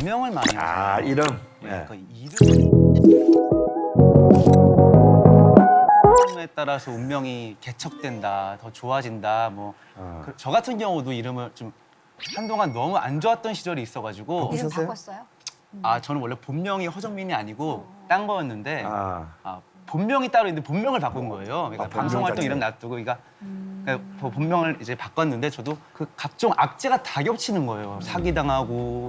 개명을 많이 하잖아요. 아, 이름. 네. 네. 그 이름에 따라서 운명이 개척된다, 더 좋아진다. 뭐 저 같은 경우도 이름을 좀 한동안 너무 안 좋았던 시절이 있어가지고 이름 바꾸셨어요? 바꿨어요? 저는 원래 본명이 허정민이 아니고 딴 거였는데 아, 본명이 따로 있는데 본명을 바꾼 거예요. 그러니까 본명 방송 활동 자체. 이름 놔두고 그러니까 본명을 이제 바꿨는데 저도 그 각종 악재가 다 겹치는 거예요. 사기 당하고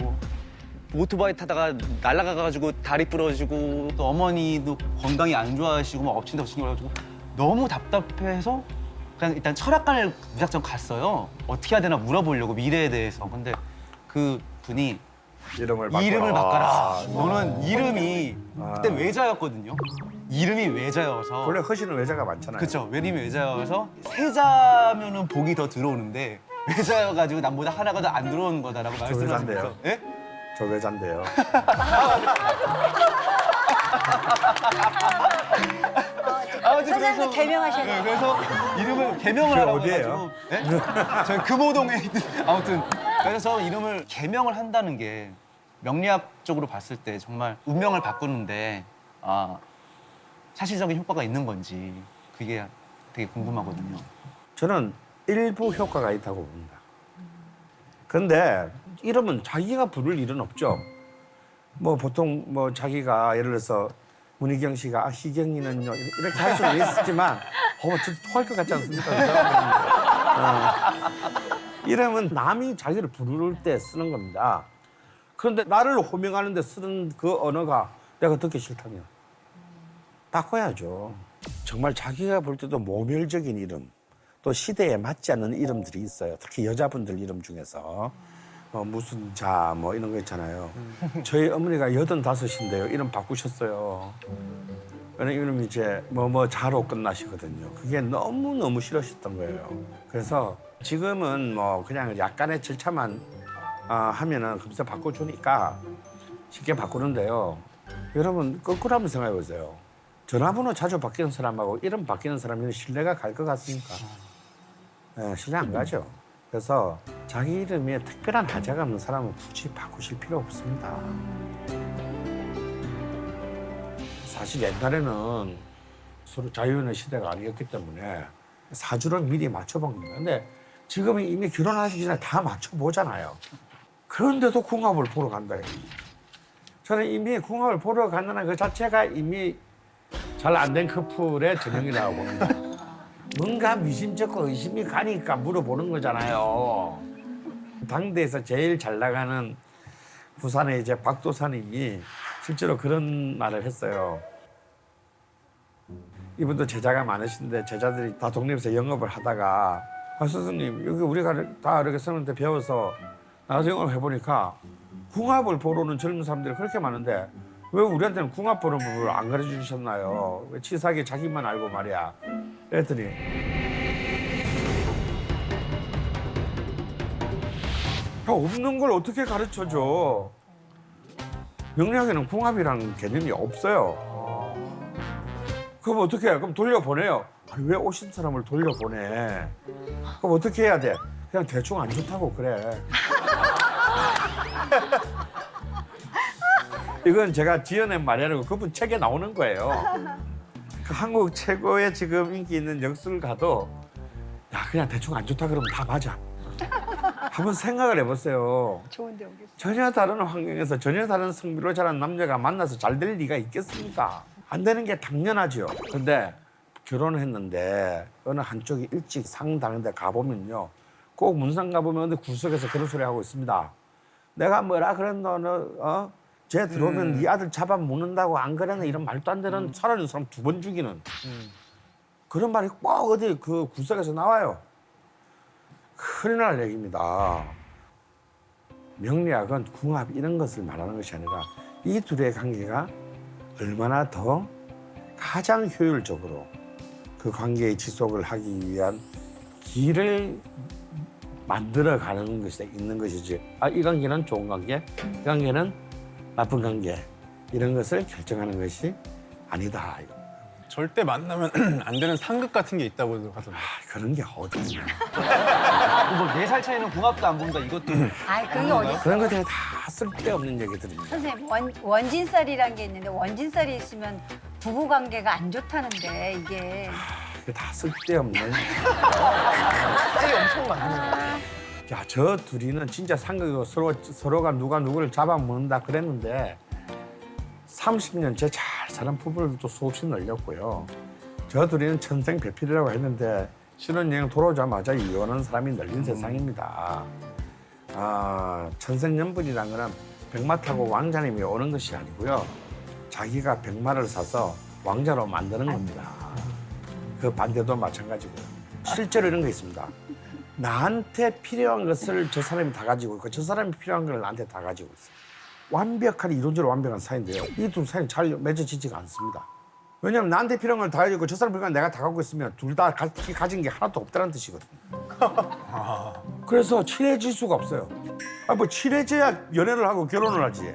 오토바이 타다가 날아가가지고 다리 부러지고 또 어머니도 건강이 안 좋아하시고 막 엎친데 엎친 그래가지고 너무 답답해서 그냥 일단 철학관을 무작정 갔어요. 어떻게 해야 되나 물어보려고 미래에 대해서. 근데 그 분이 이름을 이름을 바꿔라. 너는 아. 이름이 그때 외자였거든요. 이름이 외자여서. 원래 허시는 외자가 많잖아요. 그렇죠. 왜냐면 외자여서 세자면은 복이 더 들어오는데 외자여가지고 남보다 하나가 더 안 들어오는 거다라고 말씀하시면서. 외자인데요. 예? 저 외자인데요. 아무튼 사장님 개명하셔야 그래서 이름을 개명을 그 하라고 어디예요? 해가지고. 예? 저희 금호동에 있는 아무튼 그래서 이름을 개명을 한다는 게 명리학적으로 봤을 때 정말 운명을 바꾸는데 사실적인 효과가 있는 건지 그게 되게 궁금하거든요. 저는 일부 효과가 있다고 봅니다. 그런데 이름은 자기가 부를 일은 없죠. 뭐 보통 뭐 자기가 예를 들어서 문희경 씨가 희경이는요 이렇게 할 수는 있었지만 저 토할 것 같지 않습니까? 그 사람은. 이름은 남이 자기를 부를 때 쓰는 겁니다. 그런데 나를 호명하는 데 쓰는 그 언어가 내가 듣기 싫다면 바꿔야죠. 정말 자기가 볼 때도 모멸적인 이름, 또 시대에 맞지 않는 이름들이 있어요. 특히 여자분들 이름 중에서. 무슨 자 뭐 이런 거 있잖아요. 저희 어머니가 85인데요. 이름 바꾸셨어요. 왜냐면 이름이 이제 뭐 자로 끝나시거든요. 그게 너무너무 싫으셨던 거예요. 그래서 지금은 뭐 그냥 약간의 절차만 하면은 금세 바꿔주니까 쉽게 바꾸는데요. 여러분 거꾸로 한번 생각해 보세요. 전화번호 자주 바뀌는 사람하고 이름 바뀌는 사람이 신뢰가 갈 것 같습니까? 네, 신뢰 안 가죠. 그래서 자기 이름에 특별한 하자가 없는 사람은 굳이 바꾸실 필요 없습니다. 사실 옛날에는 서로 자유연애 시대가 아니었기 때문에 사주를 미리 맞춰본 겁니다. 근데 지금은 이미 결혼하시기 전에 다 맞춰보잖아요. 그런데도 궁합을 보러 간다. 저는 이미 궁합을 보러 간다는 그 자체가 이미 잘 안 된 커플의 전형이라고 봅니다. 뭔가 미심쩍고 의심이 가니까 물어보는 거잖아요. 당대에서 제일 잘 나가는 부산의 이제 박도사님이 실제로 그런 말을 했어요. 이분도 제자가 많으신데 제자들이 다 독립해서 영업을 하다가 스승님 여기 우리가 다 이렇게 스님한테 배워서 나가서 영업을 해보니까 궁합을 보러 오는 젊은 사람들이 그렇게 많은데 왜 우리한테는 궁합 보는 법을 안 가르쳐 주셨나요? 왜 치사하게 자기만 알고 말이야. 그랬더니 없는 걸 어떻게 가르쳐줘? 명리학에는 궁합이라는 개념이 없어요. 그럼 어떻게 해? 그럼 돌려보내요. 아니, 왜 오신 사람을 돌려보내? 그럼 어떻게 해야 돼? 그냥 대충 안 좋다고 그래. 이건 제가 지어낸 말이 아니고 그분 책에 나오는 거예요. 그 한국 최고의 지금 인기 있는 역술가도 야 그냥 대충 안 좋다 그러면 다 맞아. 한번 생각을 해보세요. 좋은데 여기 있어. 전혀 다른 환경에서 전혀 다른 성비로 자란 남녀가 만나서 잘 될 리가 있겠습니까? 안 되는 게 당연하죠. 근데 결혼을 했는데 어느 한쪽이 일찍 상당한 데 가보면요. 꼭 문상 가보면 근데 구석에서 그런 소리 하고 있습니다. 내가 뭐라 그랬노 너 쟤 들어오면 네 아들 잡아 먹는다고 안 그랬나 이런 말도 안 되는 살아있는 사람 2번 죽이는 그런 말이 꼭 어디 그 구석에서 나와요. 큰일 날 얘기입니다. 명리학은 궁합 이런 것을 말하는 것이 아니라 이 둘의 관계가 얼마나 더 가장 효율적으로 그 관계의 지속을 하기 위한 길을 만들어가는 것이 있는 것이지 이 관계는 좋은 관계, 이 관계는 나쁜 관계 이런 것을 결정하는 것이 아니다. 절대 만나면 안 되는 상극 같은 게 있다고 하던데. 그런 게 어딨냐. 뭐 4살 차이는 궁합도 안 본다 이것도. 아이 그게 어디 있어? 그런 것들이 다 쓸데없는 얘기들입니다. 선생님 원진살이란 게 있는데 원진살이 있으면 부부 관계가 안 좋다는데 이게 그게 다 쓸데없는. 차이 엄청 많네. 야, 저 둘이는 진짜 상극이고 서로가 누가 누구를 잡아먹는다 그랬는데 30년째 잘 사는 부부들도 수없이 늘렸고요. 저 둘이는 천생배필이라고 했는데 신혼여행 돌아오자마자 이혼하는 사람이 늘린 세상입니다. 천생연분이란 거는 백마 타고 왕자님이 오는 것이 아니고요. 자기가 백마를 사서 왕자로 만드는 겁니다. 그 반대도 마찬가지고요. 실제로 이런 게 있습니다. 나한테 필요한 것을 저 사람이 다 가지고 있고 저 사람이 필요한 걸 나한테 다 가지고 있어요. 완벽한 이론적으로 완벽한 사이인데요. 이 두 사이는 잘 맺어지지가 않습니다. 왜냐하면 나한테 필요한 걸 다 가지고 있고 저 사람 필요한 걸 내가 다 갖고 있으면 둘 다 가진 게 하나도 없다는 뜻이거든요. 그래서 친해질 수가 없어요. 뭐 친해져야 연애를 하고 결혼을 하지.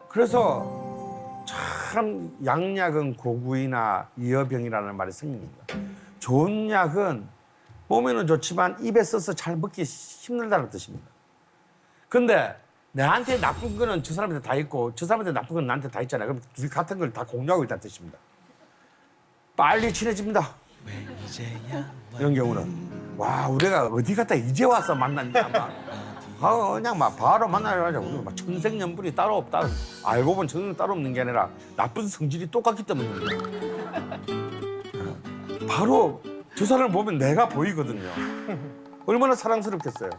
그래서 참 양약은 고구이나 이어병이라는 말이 생깁니다. 좋은 약은 몸에는 좋지만 입에 써서 잘 먹기 힘들다는 뜻입니다. 근데 나한테 나쁜 거는 저 사람한테 다 있고 저 사람한테 나쁜 건 나한테 다 있잖아요. 그럼 둘이 같은 걸 다 공유하고 있다는 뜻입니다. 빨리 친해집니다. 이런 경우는 와 우리가 어디 갔다 이제 와서 만났냐 그냥 막 바로 만나려 하자고 막 천생연분이 따로 없다. 알고 보면 천생 따로 없는 게 아니라 나쁜 성질이 똑같기 때문입니다. 바로 저 사람을 보면 내가 보이거든요. 얼마나 사랑스럽겠어요.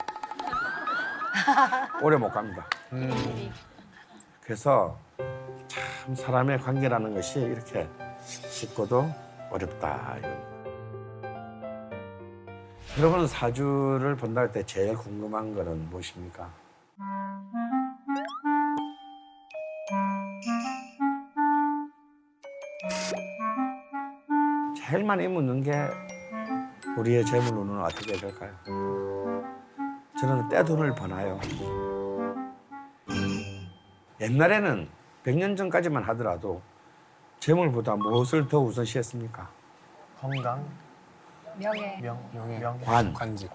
오래 못 갑니다. 그래서 참 사람의 관계라는 것이 이렇게 쉽고도 어렵다. 여러분은 사주를 본다 할 때 제일 궁금한 거는 무엇입니까? 제일 많이 묻는 게 우리의 재물운은 어떻게 될까요? 저는 떼돈을 버나요. 옛날에는 100년 전까지만 하더라도 재물보다 무엇을 더 우선시했습니까? 건강, 명예. 관직.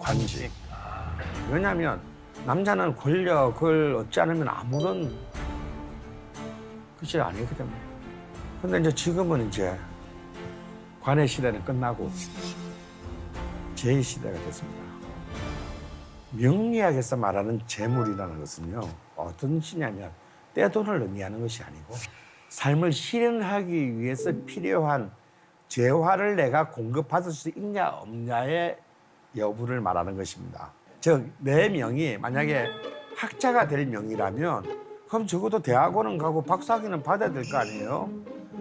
관직. 왜냐하면 남자는 권력을 얻지 않으면 아무런 것이 아니기 때문에. 근데 이제 지금은 이제 관의 시대는 끝나고 제2시대가 됐습니다. 명리학에서 말하는 재물이라는 것은요, 어떤 뜻이냐면 떼돈을 의미하는 것이 아니고 삶을 실현하기 위해서 필요한 재화를 내가 공급받을 수 있냐 없냐의 여부를 말하는 것입니다. 즉, 내 명이 만약에 학자가 될 명이라면 그럼 적어도 대학원은 가고 박사학위는 받아야 될 거 아니에요?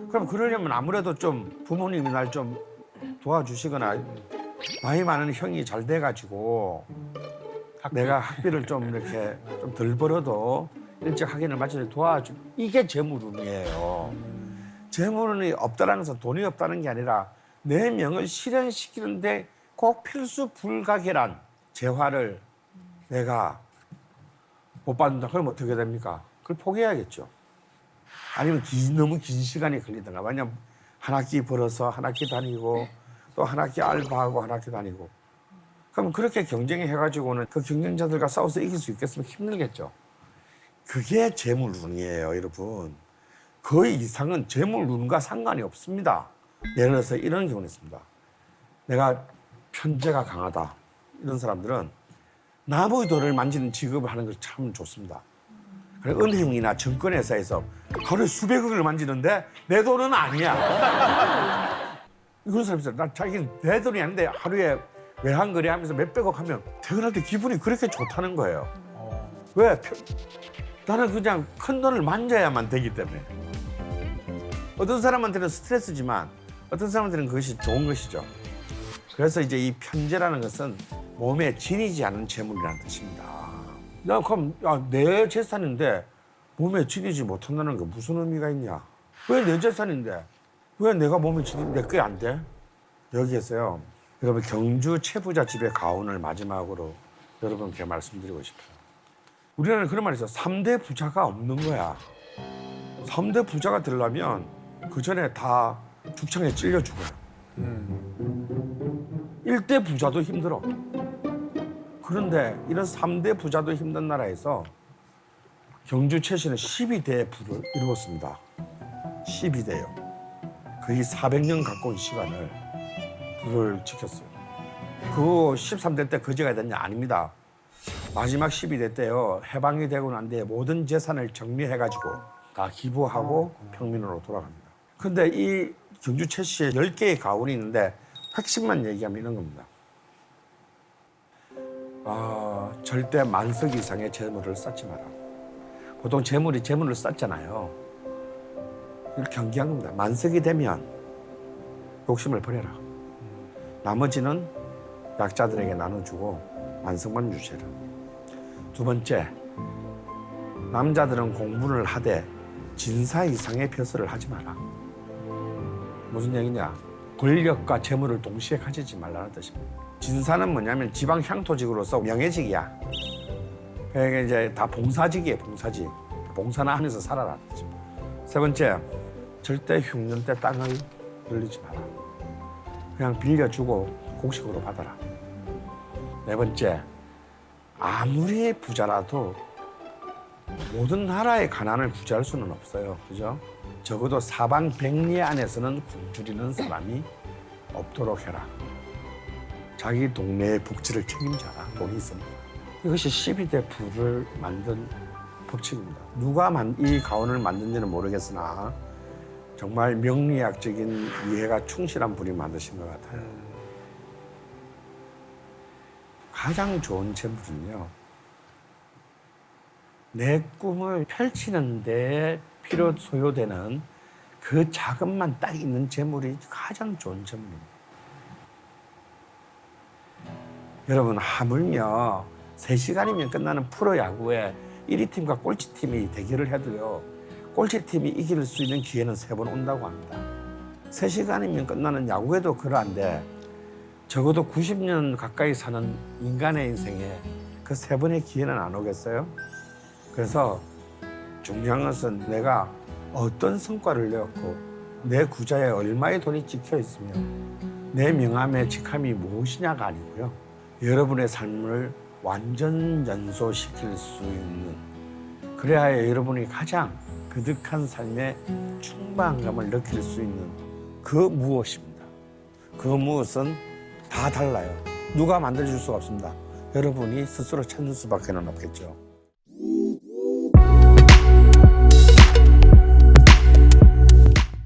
그럼 그러려면 아무래도 좀 부모님이 날 좀 도와주시거나 나이 많은 형이 잘 돼가지고 내가 학비를 좀 이렇게 좀 덜 벌어도 일찍 학위를 마치려 도와주. 이게 재물운이에요. 재물운이 없다는 것은 돈이 없다는 게 아니라 내 명을 실현시키는데 꼭 필수 불가결한 재화를 내가 못 받는다. 그럼 어떻게 됩니까? 그걸 포기해야겠죠. 아니면 너무 긴 시간이 걸리든가. 왜냐면 한 학기 벌어서 한 학기 다니고 또 한 학기 알바하고 한 학기 다니고. 그럼 그렇게 경쟁해가지고는 그 경쟁자들과 싸워서 이길 수 있겠으면 힘들겠죠. 그게 재물운이에요, 여러분. 그 이상은 재물운과 상관이 없습니다. 예를 들어서 이런 경우는 있습니다. 내가 편재가 강하다. 이런 사람들은 남의 돈을 만지는 직업을 하는 것이 참 좋습니다. 은행이나 증권회사에서 하루에 수백억을 만지는데 내 돈은 아니야. 이런 사람이 있어요. 나 자기는 내 돈이 아닌데 하루에 외환거래 하면서 몇백억 하면 퇴근할 때 기분이 그렇게 좋다는 거예요. 왜? 나는 그냥 큰 돈을 만져야만 되기 때문에. 어떤 사람한테는 스트레스지만 어떤 사람한테는 그것이 좋은 것이죠. 그래서 이제 이 편재라는 것은 몸에 지니지 않은 재물이라는 뜻입니다. 그럼 내 재산인데 몸에 지니지 못한다는 게 무슨 의미가 있냐? 왜 내 재산인데 왜 내가 몸에 지니는데 그게 안 돼? 여기에서요. 여러분 경주 최부자 집의 가훈을 마지막으로 여러분께 말씀드리고 싶어요. 우리나라는 그런 말이 있어요. 3대 부자가 없는 거야. 3대 부자가 되려면 그 전에 다 죽창에 찔려 죽어요. 일대 부자도 힘들어. 그런데 이런 3대 부자도 힘든 나라에서 경주 최씨는 12대의 부를 이루었습니다. 12대요. 거의 400년 가까운 시간을 부를 지켰어요. 그 13대 때 거지가 됐냐? 아닙니다. 마지막 12대 때요. 해방이 되고 난 뒤에 모든 재산을 정리해가지고 다 기부하고 평민으로 돌아갑니다. 근데 이 경주 최씨의 10개의 가훈이 있는데 핵심만 얘기하면 이런 겁니다. 절대 만석 이상의 재물을 쌓지 마라. 보통 재물을 쌓잖아요. 이걸 경계한 겁니다. 만석이 되면 욕심을 버려라. 나머지는 약자들에게 나눠주고 만석만 유지해라. 두 번째, 남자들은 공부를 하되 진사 이상의 벼슬을 하지 마라. 무슨 얘기냐? 권력과 재물을 동시에 가지지 말라는 뜻입니다. 진사는 뭐냐면 지방 향토직으로서 명예직이야. 그러니까 이제 다 봉사직이에요, 봉사직. 봉사나 하면서 살아라. 세 번째, 절대 흉년 때 땅을 늘리지 마라. 그냥 빌려주고 곡식으로 받아라. 네 번째, 아무리 부자라도 모든 나라의 가난을 구제할 수는 없어요. 그죠? 적어도 사방 백리 안에서는 굶주리는 사람이 없도록 해라. 자기 동네의 복지를 책임져라. 돈이 있습니다. 이것이 12대 부를 만든 법칙입니다. 누가 이 가훈을 만든지는 모르겠으나 정말 명리학적인 이해가 충실한 분이 만드신 것 같아요. 가장 좋은 재물은요. 내 꿈을 펼치는 데 필요 소요되는 그 자금만 딱 있는 재물이 가장 좋은 재물입니다. 여러분 하물며 3시간이면 끝나는 프로야구에 1위 팀과 꼴찌팀이 대결을 해도요. 꼴찌팀이 이길 수 있는 기회는 3번 온다고 합니다. 3시간이면 끝나는 야구에도 그러한데 적어도 90년 가까이 사는 인간의 인생에 그 3번의 기회는 안 오겠어요? 그래서 중요한 것은 내가 어떤 성과를 내었고 내 구자에 얼마의 돈이 찍혀 있으며 내 명함의 직함이 무엇이냐가 아니고요. 여러분의 삶을 완전 연소시킬 수 있는, 그래야 여러분이 가장 그득한 삶의 충만감을 느낄 수 있는 그 무엇입니다. 그 무엇은 다 달라요. 누가 만들어줄 수가 없습니다. 여러분이 스스로 찾는 수밖에 없겠죠.